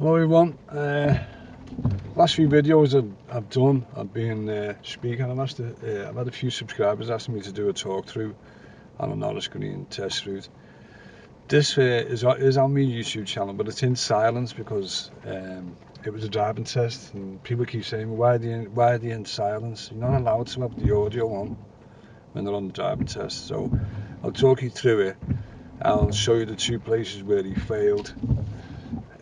Hello everyone. Last few videos I've done, I've been speaking. I've had a few subscribers asking me to do a talk through on a Norris green test route. This is on my YouTube channel, but it's in silence because it was a driving test, and people keep saying, why are they in silence? You're not allowed to have the audio on when they're on the driving test. So I'll talk you through it. I'll show you the two places where he failed.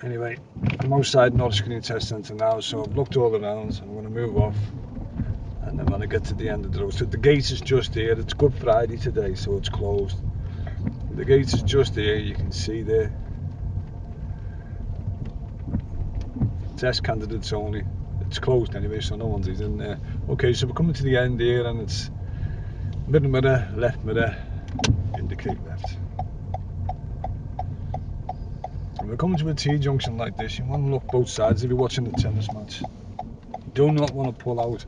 Anyway, I'm outside Norris Screen Test Centre now, so I've looked all around. I'm going to move off, and then when I get to the end of the road, so the gate is just here. It's Good Friday today, so it's closed. The gate is just here, you can see there. Test candidates only. It's closed anyway, so no one's in there. Okay, so we're coming to the end here, and it's middle mirror, left mirror, indicate left. When we're coming to a T-junction like this, you want to look both sides if you're watching the tennis match. You do not want to pull out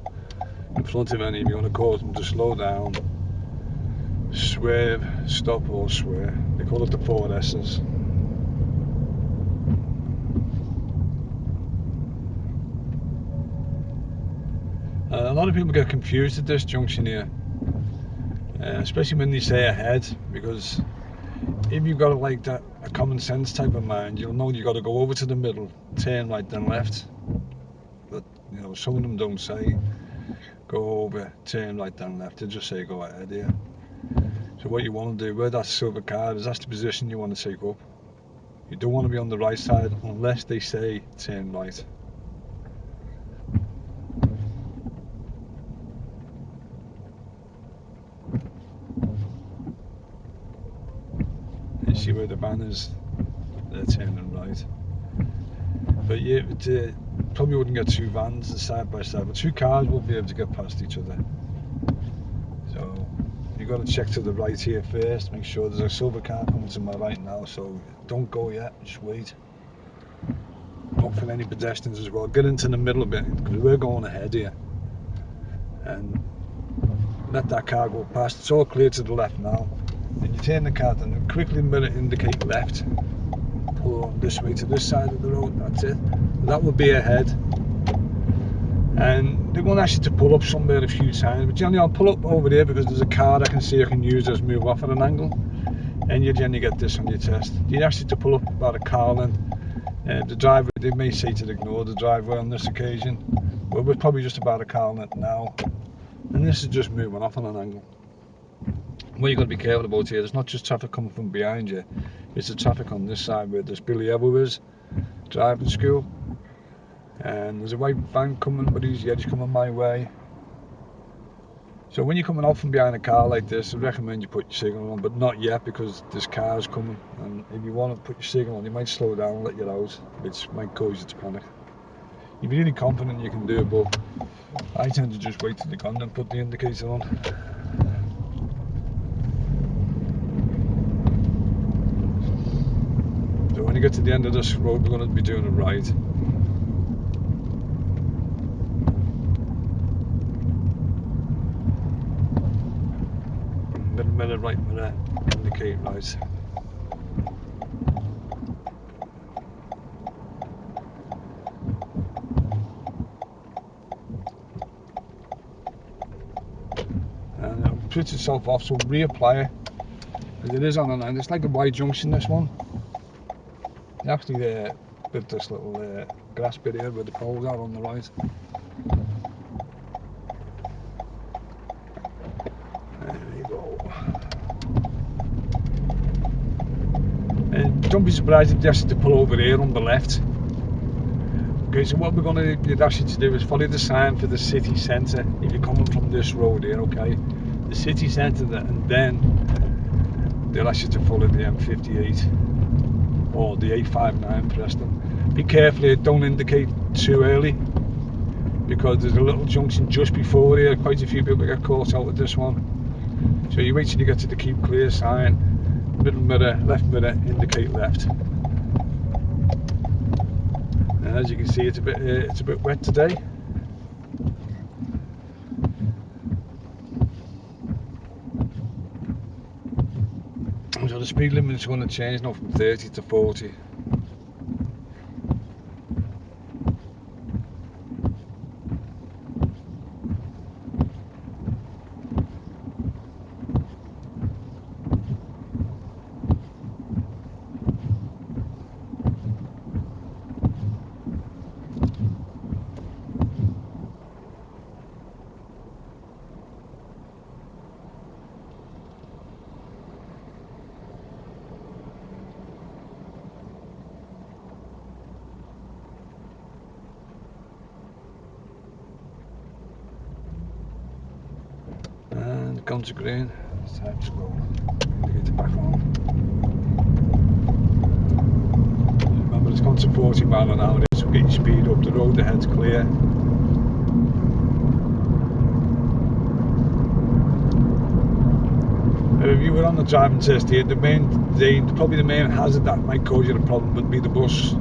in front of any of you. You want to cause them to slow down, swerve, stop or swear. They call it the 4 S's. A lot of people get confused at this junction here, especially when they say ahead, because if you've got like that a common sense type of mind, you'll know you got to go over to the middle, turn right then left. But you know, some of them don't say go over, turn right then left. They just say go ahead here. So what you want to do, where that silver card is, that's the position you want to take up. You don't want to be on the right side unless they say turn right. You see where the van is, they're turning right. But yeah, probably wouldn't get two vans side by side, but two cars will be able to get past each other. So you've got to check to the right here first, make sure there's a silver car coming to my right now, so don't go yet, just wait. Look for any pedestrians as well. Get into the middle a bit, because we're going ahead here. And let that car go past. It's all clear to the left now. And you turn the car and quickly mirror indicate left. Pull on this way to this side of the road, that's it. That will be ahead. And they're going to ask you to pull up somewhere a few times, but generally I'll pull up over there because there's a car I can see I can use as move off at an angle. And you generally get this on your test. They ask you to pull up about a car length. The driver, they may say to ignore the driveway on this occasion, but we're probably just about a car length now. And this is just moving off on an angle. What you've got to be careful about here, there's not just traffic coming from behind you, it's the traffic on this side where this Billy Ever is, driving school. And there's a white van coming, but he's coming my way. So when you're coming out from behind a car like this, I recommend you put your signal on, but not yet because this car's coming. And if you want to put your signal on, you might slow down and let you out, which might cause you to panic. If you're really confident you can do it, but I tend to just wait till they're gone and put the indicator on. So when you get to the end of this road, we're going to be doing a right. Middle mirror, right mirror, indicate right. And it'll put itself off, so reapply it. As it is on an end, it's like a wide junction, this one. You actually built this little grass bit here where the poles are on the right. There we go. And don't be surprised if they ask you to pull over here on the left. Okay, so what we're going to ask you to do is follow the sign for the city centre if you're coming from this road here, okay? The city centre, and then they'll ask you to follow the M58 or the 859 Preston. Be careful here, don't indicate too early because there's a little junction just before here. Quite a few people get caught out with this one. So you wait till you get to the keep clear sign, middle mirror, left mirror, indicate left. And as you can see, it's a bit wet today. So the speed limit is going to change now from 30 to 40. gone to green. It's time to go. Indicator back on. Remember, it's gone to 40 mile an hour, so get your speed up. The road ahead's clear. If you were on the driving test here, probably the main hazard that might cause you a problem would be the bus.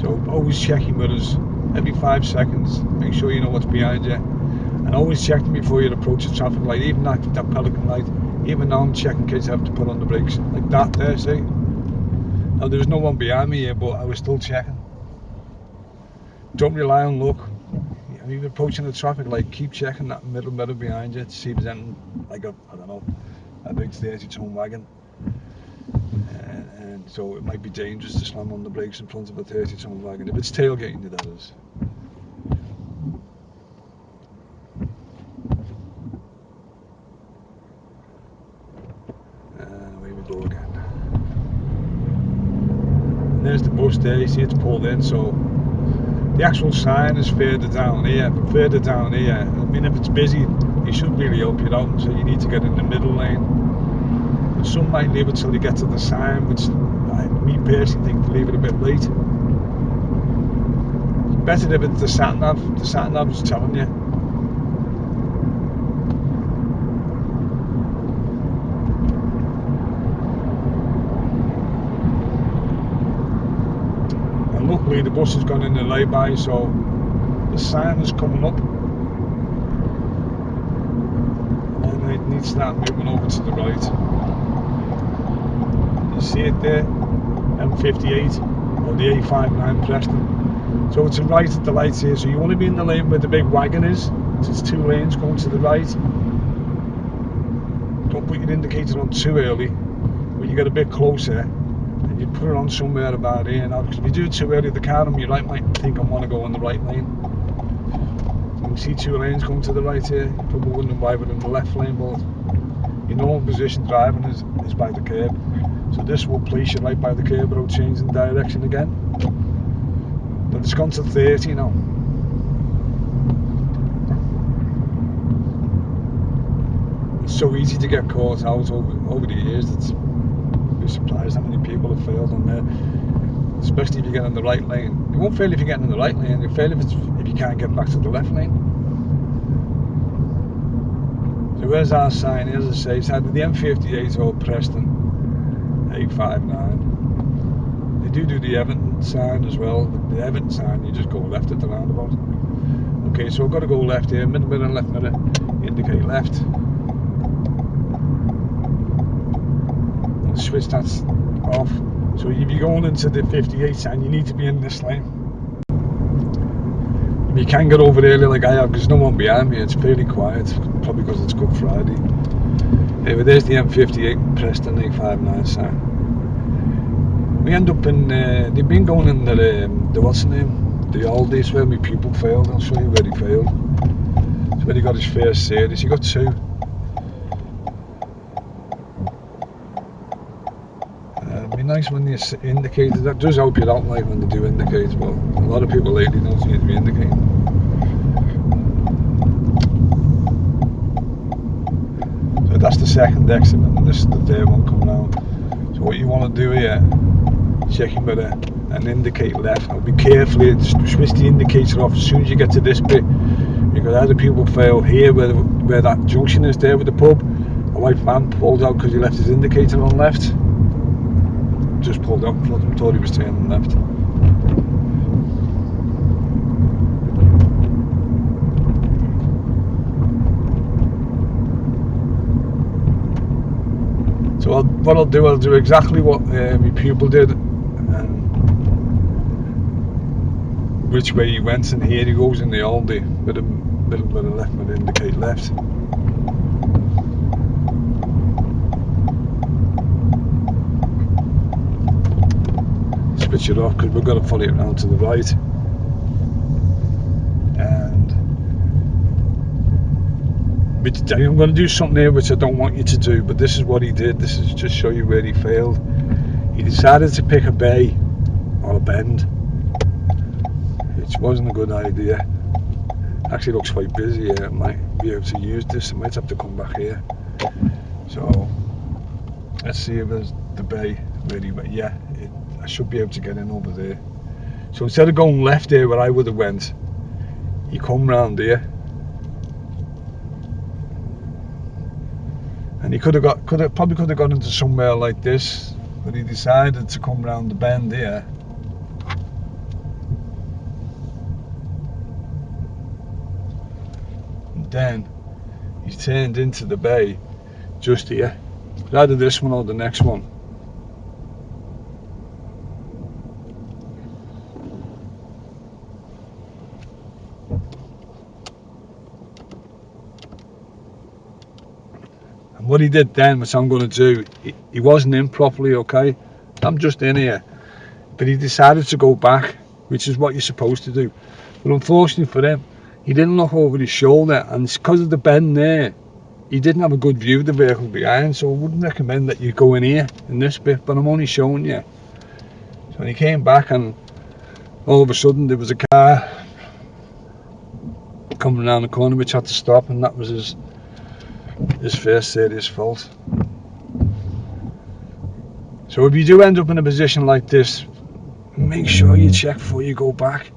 So always check your mirrors every 5 seconds. Make sure you know what's behind you, and always check them before you approach the traffic light. Even that pelican light. Even now I'm checking in case I have to put on the brakes, like that there. See? Now there's no one behind me here, but I was still checking. Don't rely on luck. If you're approaching the traffic light, keep checking that middle mirror behind you to see if there's anything like a big 30-ton wagon. And so it might be dangerous to slam on the brakes in front of a 30-ton wagon. If it's tailgating you, that is. Here we go again. And there's the bus there, you see it's pulled in, so the actual sign is further down here, but further down here, I mean, if it's busy, you shouldn't really help you out, so you need to get in the middle lane. But some might leave it till they get to the sign, which me personally think to leave it a bit late. It's better if it's the sat nav is telling you. And luckily the bus has gone in the lay-by, so the sign is coming up. And it needs to start moving over to the right. You see it there? M58 or the A59 Preston. So it's right at the lights here, so you want to be in the lane where the big wagon is. So it's 2 lanes going to the right. Don't put your indicator on too early. When you get a bit closer, and you put it on somewhere about here now, because if you do it too early, the car on your right might think I want to go in the right lane. So you see 2 lanes going to the right here. You probably wouldn't why we're in the left lane, but your normal position driving is by the curb. So this will place you right by the curb without changing direction again. But it's gone to 30 now. It's so easy to get caught out over the years. You're surprised how many people have failed on there. Especially if you get in the right lane. You won't fail if you get in the right lane. You'll fail if you can't get back to the left lane. So where's our sign? As I say, it's either the M58 or Preston A59. They do the Everton sign as well, but the Everton sign, you just go left at the roundabout. Okay, so I've got to go left here, middle mirror and left mirror, indicate left. And switch that's off. So if you're going into the 58 sign, you need to be in this lane. If you can get over early like I have, because there's no one behind me, it's fairly quiet, probably because it's Good Friday. Anyway, there's the M58 Preston A59 sign. We end up in, they've been going in the what's the name? The Aldi's where my pupil failed. I'll show you where he failed. It's where he got his first series. He got 2. It'd be nice when you indicate. That does help you out, like when they do indicate, but a lot of people lately don't seem to be indicating. So that's the second exit, and this is the third one coming out. So what you want to do here, check your mirror and indicate left. Now be careful here, switch the indicator off as soon as you get to this bit, because other people fail here where that junction is there with the pub. A white van pulled out because he left his indicator on left. Just pulled out in front of him, thought he was turning left. So what I'll do exactly what my pupil did, and which way he went, and here he goes in the Aldi with a middle mirror left mirror indicate left. Switch it off because we've got to follow it around to the right. But I'm going to do something here which I don't want you to do, but this is what he did. This is just show you where he failed. He decided to pick a bay or a bend, which wasn't a good idea. Actually looks quite busy here. I might be able to use this. I might have to come back here. So let's see if there's the bay really, but yeah, I should be able to get in over there. So instead of going left there where I would have went, you come round here, and he probably could have got into somewhere like this, but he decided to come round the bend here. And then he's turned into the bay just here. It's either this one or the next one. And what he did then, which I'm going to do, he wasn't in properly, okay? I'm just in here. But he decided to go back, which is what you're supposed to do. But unfortunately for him, he didn't look over his shoulder, and because of the bend there, he didn't have a good view of the vehicle behind, so I wouldn't recommend that you go in here, in this bit, but I'm only showing you. So when he came back, and all of a sudden there was a car coming around the corner which had to stop, and that was his first serious fault. So if you do end up in a position like this, make sure you check before you go back.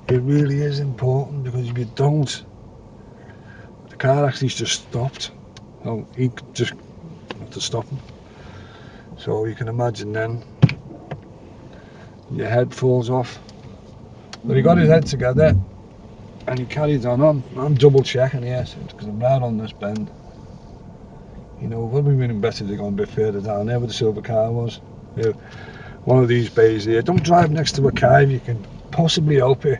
It really is important, because if you don't, the car actually just stopped. So he just had to stop him. So you can imagine then your head falls off. But he got his head together and he carried on. I'm double checking here because I'm right on this bend. You know, it would have been better to go a bit further down there where the silver car was. Yeah, one of these bays here. Don't drive next to a car if you can possibly help it.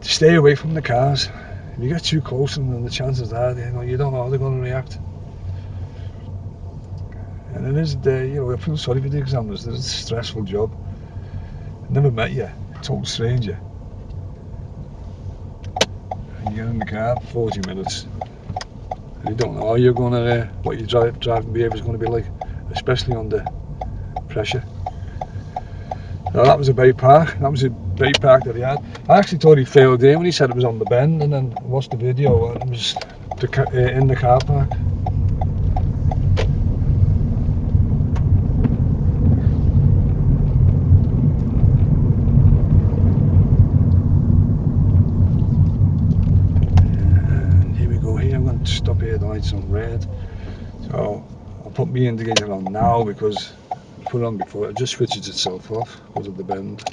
Stay away from the cars. If you get too close, and the chances are, you don't know how they're going to react. And it is, I feel sorry for the examiners. It's a stressful job. I never met you, total stranger. And you get in the car, 40 minutes. And you don't know how you're going to, what your driving behaviour is going to be like, especially under pressure. So that was a bay park. That was a bay park that he had. I actually thought he failed in when he said it was on the bend, and then I watched the video and it was in the car park. And here we go. Here I'm going to stop here. The lights on red. So I'll put my indicator on now because I put it on before. It just switches itself off because of the bend.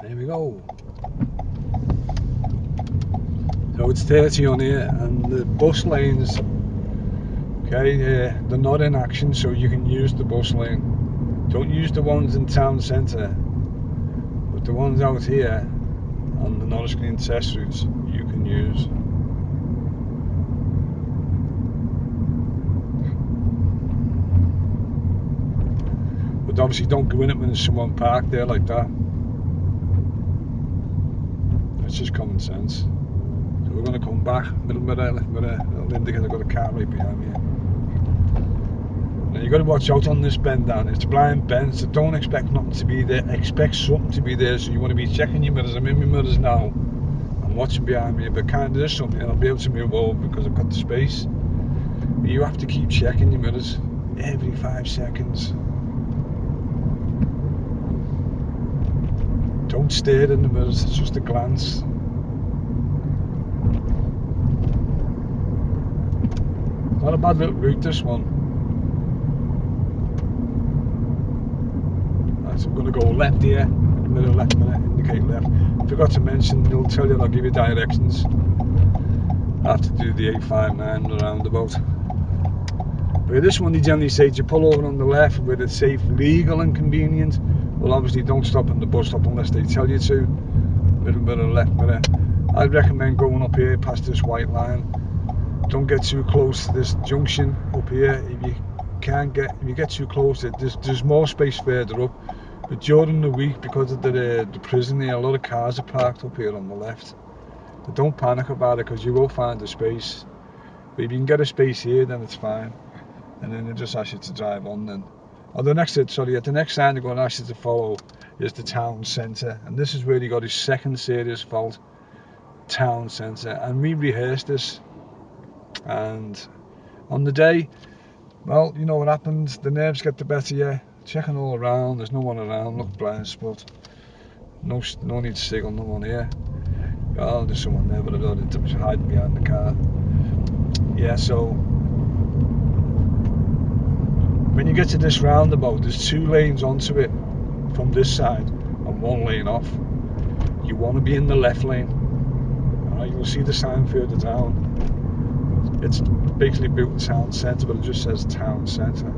There we go. So it's 30 on here, and the bus lanes, okay, they're not in action, so you can use the bus lane. Don't use the ones in town centre, but the ones out here on the Norris Green test routes you can use. But obviously don't go in it when there's someone parked there like that. It's just common sense. So we're going to come back, middle mirror, left mirror, little indicator, got a car right behind me. Now you've got to watch out on this bend down. It's a blind bend, so don't expect nothing to be there. Expect something to be there, so you want to be checking your mirrors. I'm in my mirrors now. I'm watching behind me. If I can't do something, I'll be able to move over because I've got the space. But you have to keep checking your mirrors every 5 seconds. Don't stare in the mirrors, it's just a glance. Not a bad little route, this one. Right, so I'm going to go left here, middle left minute, indicate left. Forgot to mention, they'll tell you, I'll give you directions. I have to do the 859 roundabout. But this one, they generally say to pull over on the left where it's safe, legal and convenient. Well, obviously don't stop in the bus stop unless they tell you to. Middle mirror, left mirror. I'd recommend going up here past this white line. Don't get too close to this junction up here. If you get too close, there's more space further up. But during the week, because of the prison here, a lot of cars are parked up here on the left. But don't panic about it because you will find a space. But if you can get a space here, then it's fine. And then they just ask you to drive on then. At the next sign they're going to ask you to follow is the town centre, and this is where he got his second serious fault. Town centre, and we rehearsed this, and on the day, well, you know what happens, the nerves get the better of you, checking all around, there's no one around, look blind spot, no need to signal, no one here. Oh, there's someone there, but I don't know, it's hiding behind the car. Yeah, so when you get to this roundabout, there's 2 lanes onto it from this side and 1 lane off. You want to be in the left lane. Alright, you'll see the sign further down. It's basically built town centre, but it just says town centre.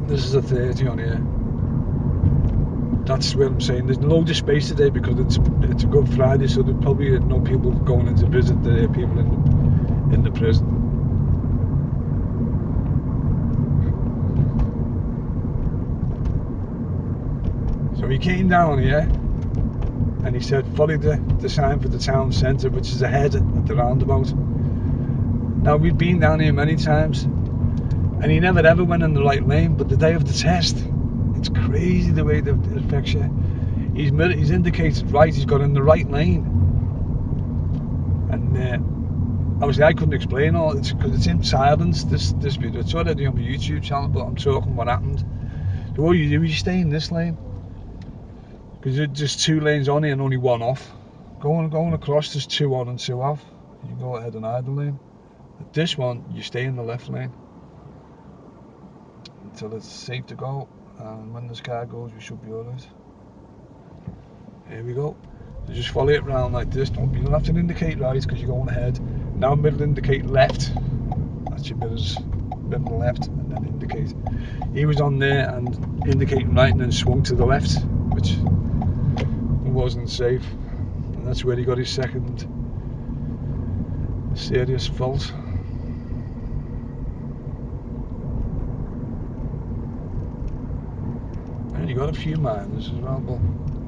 This is a 30 on here. That's what I'm saying. There's loads of space today because it's a Good Friday, so there's probably no people going in to visit the people in the prison. So he came down here and he said follow the sign for the town centre, which is ahead at the roundabout. Now we've been down here many times and he never ever went in the right lane, but the day of the test, it's crazy the way that it affects you. He's indicated right, he's got in the right lane, and obviously I couldn't explain all it's because it's in silence, this video. It's already on my YouTube channel, but I'm talking what happened. So what you do is you stay in this lane, because there's just 2 lanes on here and only 1 off. Going across, there's 2 on and 2 off. You go ahead and idle lane. But this one, you stay in the left lane until it's safe to go, and when this car goes, we should be alright. Here we go. So just follow it round like this. You don't have to indicate right because you're going ahead. Now middle indicate left. That's your mirrors. Middle left and then indicate. He was on there and indicating right and then swung to the left, which wasn't safe, and that's where he got his second serious fault. And you got a few minors as well, but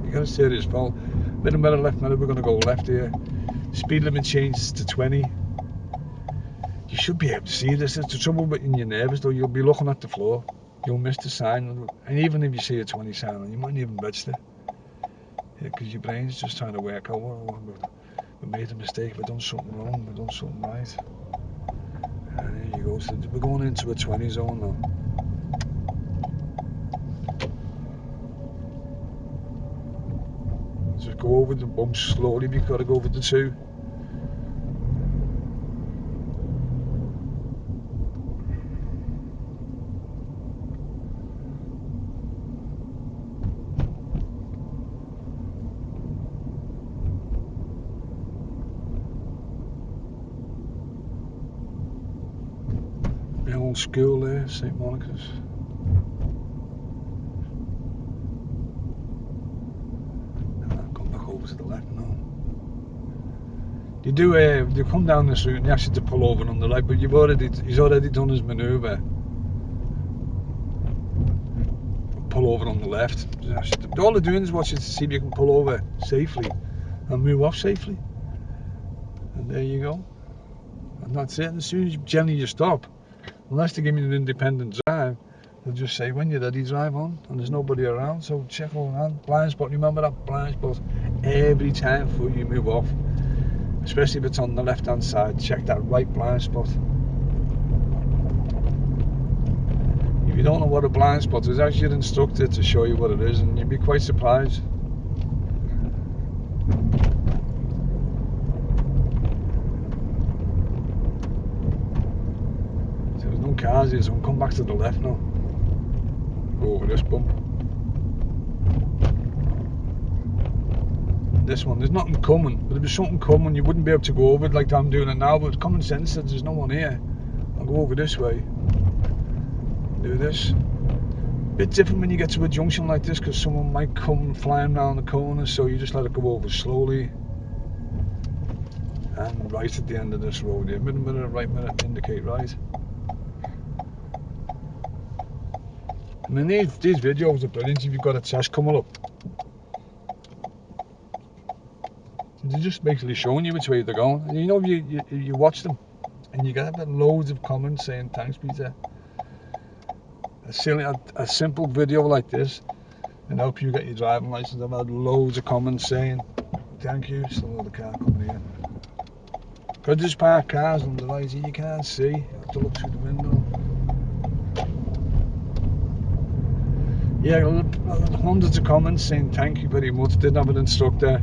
you got a serious fault. Middle mirror, left mirror, we're going to go left here. Speed limit changes to 20. You should be able to see this. It's the trouble with in your nerves though, you'll be looking at the floor, you'll miss the sign, and even if you see a 20 sign, you mightn't even register. Because your brain's just trying to work out, we made a mistake, we've done something wrong, we've done something right. And there you go, so we're going into a 20 zone now. Just go over the bumps slowly, you've got to go over the 2. The old school there, St. Monica's. I've gone back over to the left now. You come down this route and you ask you to pull over on the right, but he's already done his manoeuvre. Pull over on the left. All they're doing is watching to see if you can pull over safely. and move off safely. And there you go. And that's it. And as soon as generally you stop, unless they give you an independent drive, they'll just say when you're ready, drive on, and there's nobody around. So check all around. Blind spot, remember that blind spot every time before you move off, especially if it's on the left hand side. Check that right blind spot. If you don't know what a blind spot is, ask your instructor to show you what it is, and you'll be quite surprised. So there's no cars here, so I'll come back to the left now. Go over this bump. This one, there's nothing coming, but if there's something coming, you wouldn't be able to go over it like I'm doing it now. But common sense says there's no one here. I'll go over this way. Do this. Bit different when you get to a junction like this, because someone might come flying around the corner, so you just let it go over slowly. And right at the end of this road here, middle mirror, right mirror, indicate right. I mean, these videos are brilliant if you've got a test coming up. They're just basically showing you which way they're going. And you know, if you watch them, and you get loads of comments saying thanks, Peter. A simple video like this and help you get your driving license. I've had loads of comments saying thank you. Still another car coming here. Because there's parked cars on the right here, you can't see. You have to look through the window. Yeah, hundreds of comments saying thank you very much. Didn't have an instructor.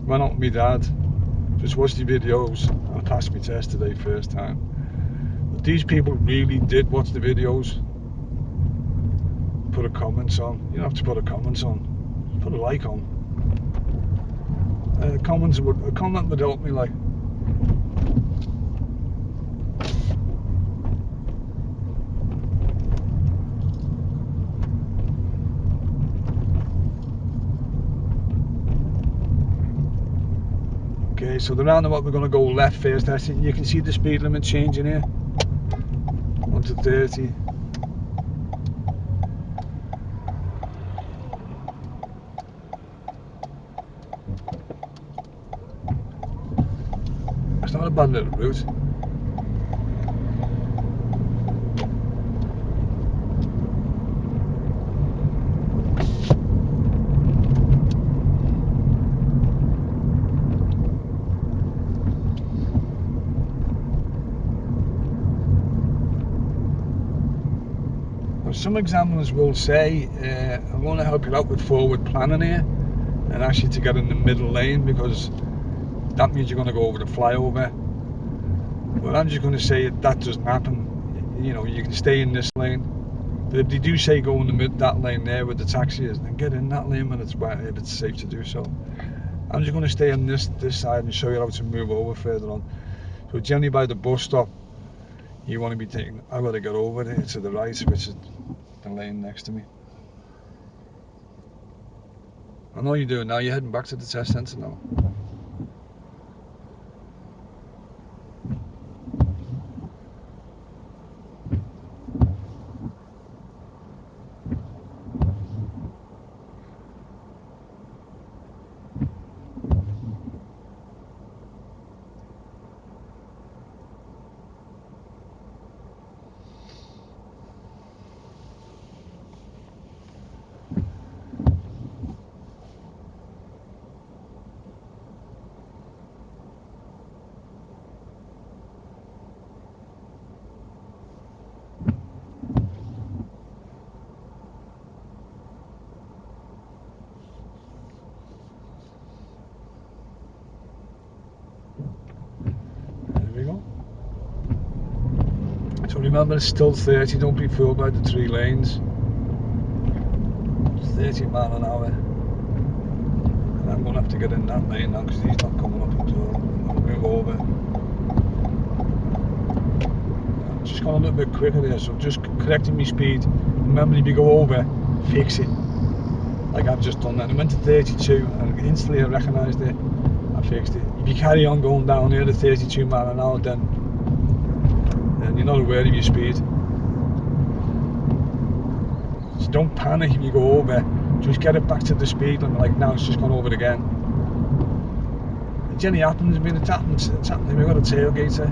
Went out with my dad. Just watched the videos. I passed my test today first time. But these people really did watch the videos. Put a comments on. You don't have to put a comments on. Put a like on. A comment would help me, like. Okay, so the roundabout we're going to go left first. You can see the speed limit changing here. 1 to 30. It's not a bad little route. Some examiners will say, I'm going to help you out with forward planning here and ask you to get in the middle lane, because that means you're going to go over the flyover. But I'm just going to say that doesn't happen. You know, you can stay in this lane. But if they do say go in that lane there where the taxi is, then get in that lane when if it's safe to do so. I'm just going to stay on this side and show you how to move over further on. So generally by the bus stop, you want to be taking, I've got to get over there to the right, which is the lane next to me. I know you're doing now, you're heading back to the test centre now. So remember, it's still 30, don't be fooled by the 3 lanes. It's 30 miles an hour. And I'm going to have to get in that lane now because he's not coming up at all. I'll move over. I'm just going a little bit quicker there, so just correcting my speed. Remember, if you go over, fix it. Like I've just done that. I went to 32 and instantly I recognised it. I fixed it. If you carry on going down here at 32 miles an hour, then you're not aware of your speed. So don't panic if you go over, just get it back to the speed limit. Like now it's just gone over again. It generally happens. I mean, it's happening. We've got a tailgate here.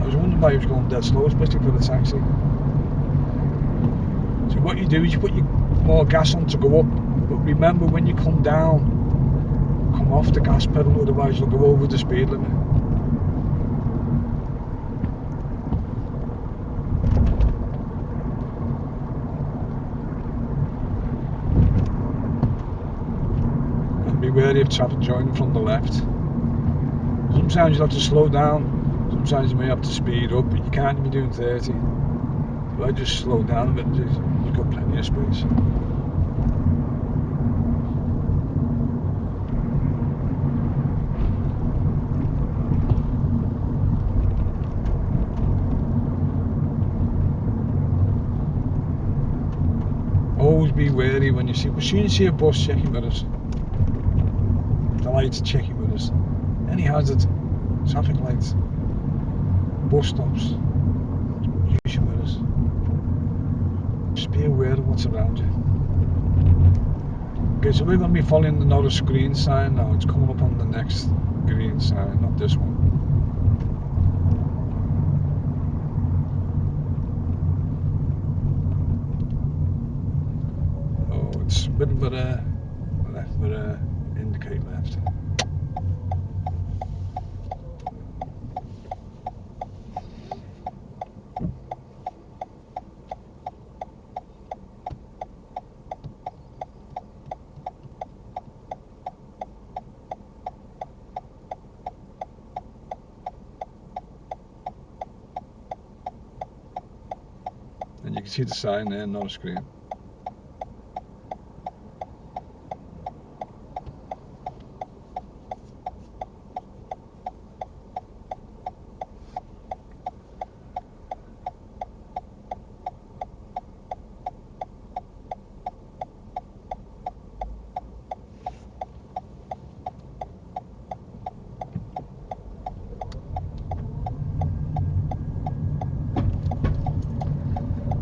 I was wondering why he was going dead slow, especially for the taxi. So what you do is you put your more gas on to go up, but remember when you come down, come off the gas pedal, otherwise you'll go over the speed limit. And be wary of traffic joining from the left. Sometimes you'll have to slow down, sometimes you may have to speed up, but you can't be doing 30. But I just slow down a bit, you've got plenty of space. Always be wary when you see, as soon as you see a bus, check your mirrors. The lights, check your mirrors. Any hazard, traffic lights, bus stops, use your mirrors. Just be aware of what's around you. Okay, so we're going to be following the Norris green sign now. It's coming up on the next green sign, not this one. Oh, it's a bit left, but indicate left. And you can see the sign there, Norris green.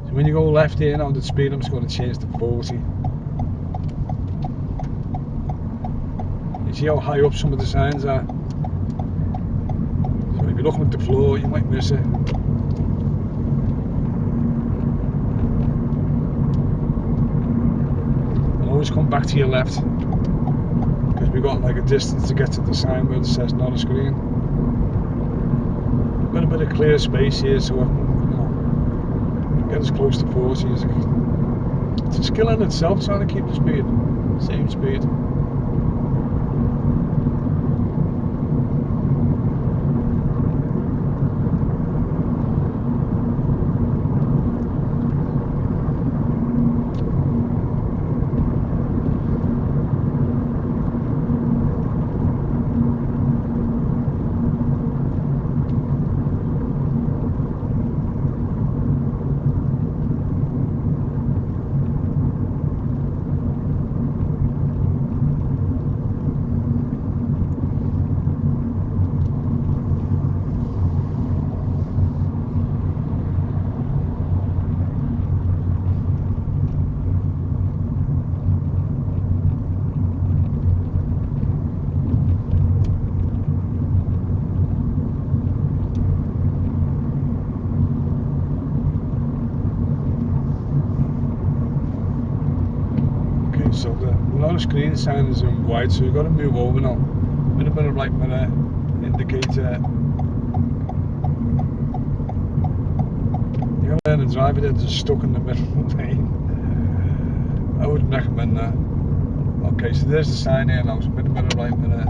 When you go left here now, the speed limit's going to change to 40. You see how high up some of the signs are? So if you're looking at the floor, you might miss it. And always come back to your left, because we've got like a distance to get to the sign where it says Norris green. We've got a bit of clear space here, so I can get as close to 40 as I can. It's a skill in itself trying to keep the speed, same speed. So the Norris green sign is in white, so you've got to move over now. With a bit of right mirror indicator. You're going to learn to drive it that's just stuck in the middle of the lane. I wouldn't recommend that. Okay, so there's the sign here now, so with a bit of right mirror.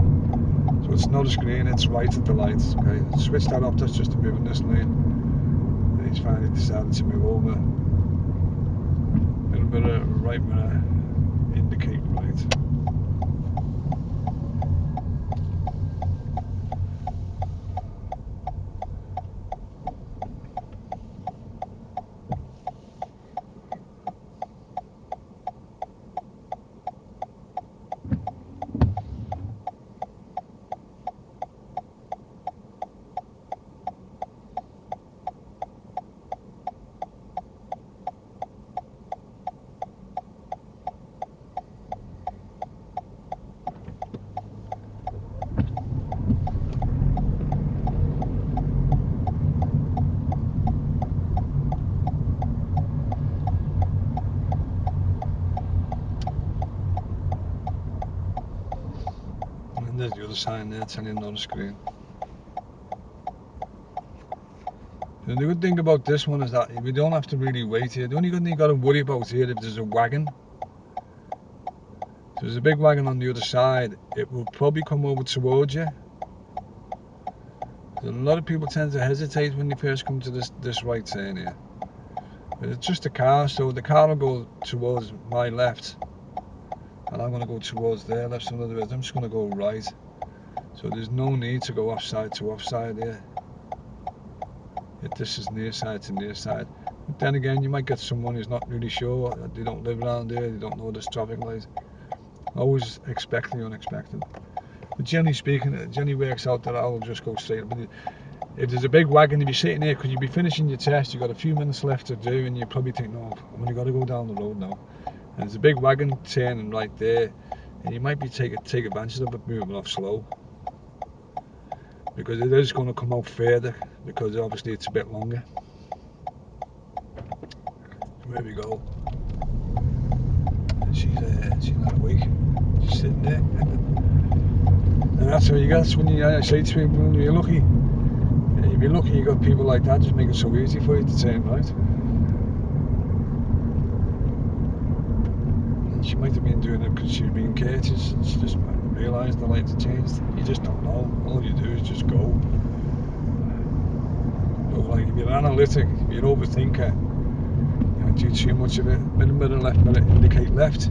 So it's Norris green, it's right at the lights. Okay, switch that off, that's just to move in this lane. And he's finally decided to move over. With a bit of right mirror. Indicate right. sign there telling you on the screen. The good thing about this one is that we don't have to really wait here. The only good thing you got to worry about here, if there's a wagon, if there's a big wagon on the other side, it will probably come over towards you. A lot of people tend to hesitate when they first come to this right turn here. But it's just a car, so the car will go towards my left, and I'm going to go towards their left. So in other words, I'm just going to go right. So there's no need to go offside to offside here. If this is near side to near side. But then again, you might get someone who's not really sure, they don't live around here, they don't know this traffic light. Always expect the unexpected. But generally speaking, it generally works out that I'll just go straight. But if there's a big wagon, if you're sitting here, because you'll be finishing your test, you've got a few minutes left to do, and you probably think, no, I've only got to go down the road now. And there's a big wagon turning right there, and you might be take advantage of it moving off slow. Because it is going to come out further, because obviously it's a bit longer. There we go. And she's not awake. She's sitting there. And that's how you get. That's when I say to people, when you're lucky. If you're lucky, you got people like that just make it so easy for you to turn right. And she might have been doing it because she was being courteous, and she just realised the lights had changed. You just don't know. All you do is just go. But like if you're analytic, if you're an overthinker, you don't do too much of it. Middle, left, indicate left.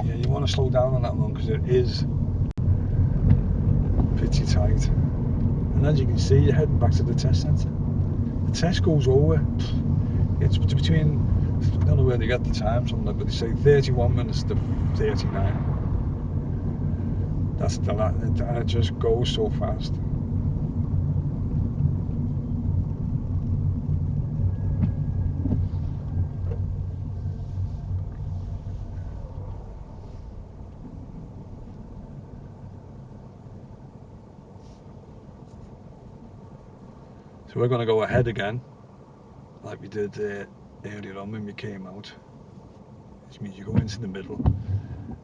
Yeah, you want to slow down on that one because it is pretty tight. And as you can see, you're heading back to the test centre. The test goes over. It's between, I don't know where they get the time from, but they say 31 minutes to 39. That's the lot, and it just goes so fast. So we're going to go ahead again, like we did earlier on when we came out. Which means you go into the middle.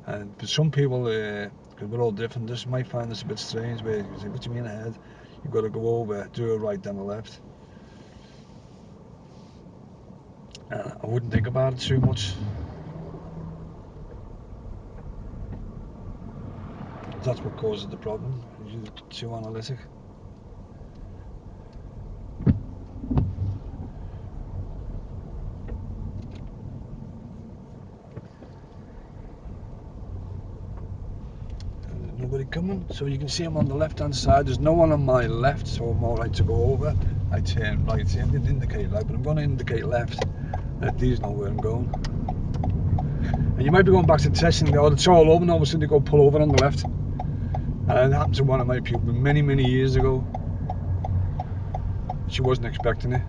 And for some people, because we're all different, this might find this a bit strange, where you say, what do you mean ahead? You've got to go over, do a right, then a left. I wouldn't think about it too much. That's what causes the problem. You're too analytic. Nobody coming, so you can see I'm on the left hand side. There's no one on my left, so I'm alright to go over. I turn right here. I didn't indicate right, but I'm going to indicate left. Let these know where I'm going. And you might be going back to testing, oh, it's all over, and all of a sudden you go pull over on the left. And it happened to one of my pupils many years ago. She wasn't expecting it.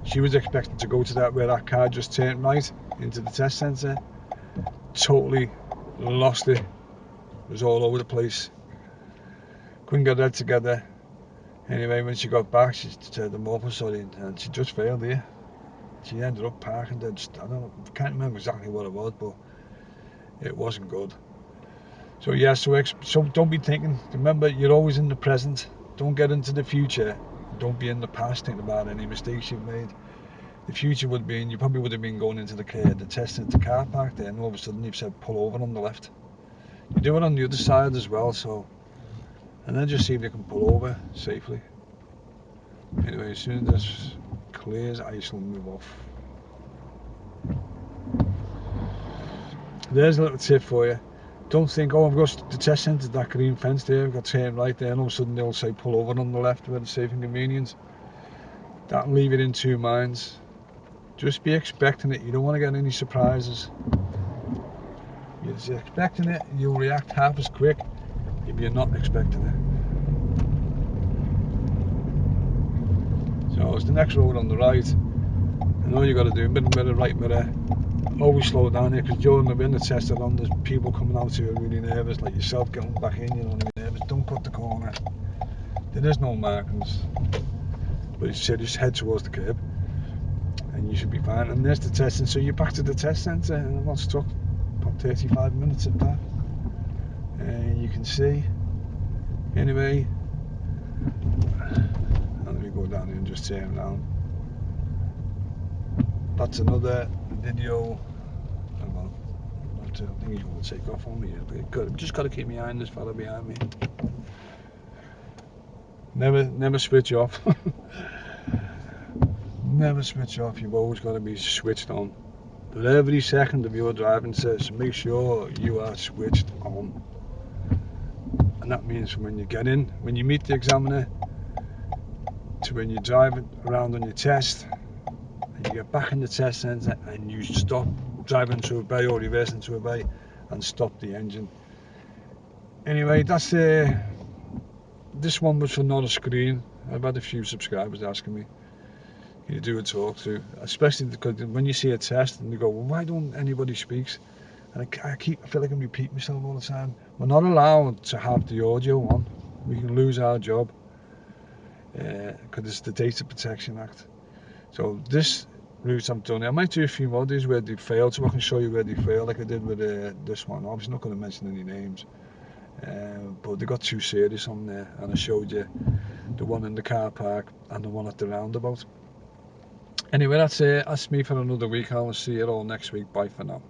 She was expecting to go to that where that car just turned right into the test centre. Totally lost it. It was all over the place. Couldn't get that together. Anyway, when she got back, she said the morpho sorry, and she just failed here. She ended up parking there. I can't remember exactly what it was, but it wasn't good. So yeah, so don't be thinking. Remember, you're always in the present. Don't get into the future. Don't be in the past thinking about any mistakes you've made. The future would be, and you probably would have been going into the test at the car park there, and all of a sudden you've said pull over on the left. You do it on the other side as well, so, and then just see if you can pull over safely. Anyway, as soon as this clears, I shall move off. There's a little tip for you. Don't think, oh, I've got the test centre, that green fence there, I've got to turn right there, and all of a sudden they'll say pull over on the left where it's safe and convenient. That'll leave it in two minds. Just be expecting it. You don't want to get any surprises. You're just expecting it, you'll react half as quick if you're not expecting it. So it's the next road on the right, and all you got to do, middle mirror, right mirror. Always slow down here, because during the test on, there's people coming out who are really nervous, like yourself getting back in, you know, nervous. Don't cut the corner. There is no markings, but you said just head towards the curb. and you should be fine. And there's the testing, so you're back to the test centre, and what's took about 35 minutes of that. And you can see, anyway, let me go down here and just turn around. That's another video. Well, I think he's going to take off on me here, but I've just got to keep my eye on this fella behind me. Never switch off. Never switch off. You've always got to be switched on. But every second of your driving says, make sure you are switched on. And that means when you get in, when you meet the examiner, to when you drive around on your test, and you get back in the test centre and you stop driving to a bay or reversing to a bay and stop the engine. Anyway, that's this one was for Norris Green. I've had a few subscribers asking me, can you do a talk through, especially because when you see a test and you go, well, why don't anybody speaks? And I feel like I'm repeating myself all the time. We're not allowed to have the audio on. We can lose our job because it's the Data Protection Act. So this route I'm done. I might do a few more days where they failed, so I can show you where they failed, like I did with this one. Obviously not going to mention any names, but they got 2 series on there, and I showed you the one in the car park and the one at the roundabout. Anyway, that's it. That's me for another week. I'll see you all next week. Bye for now.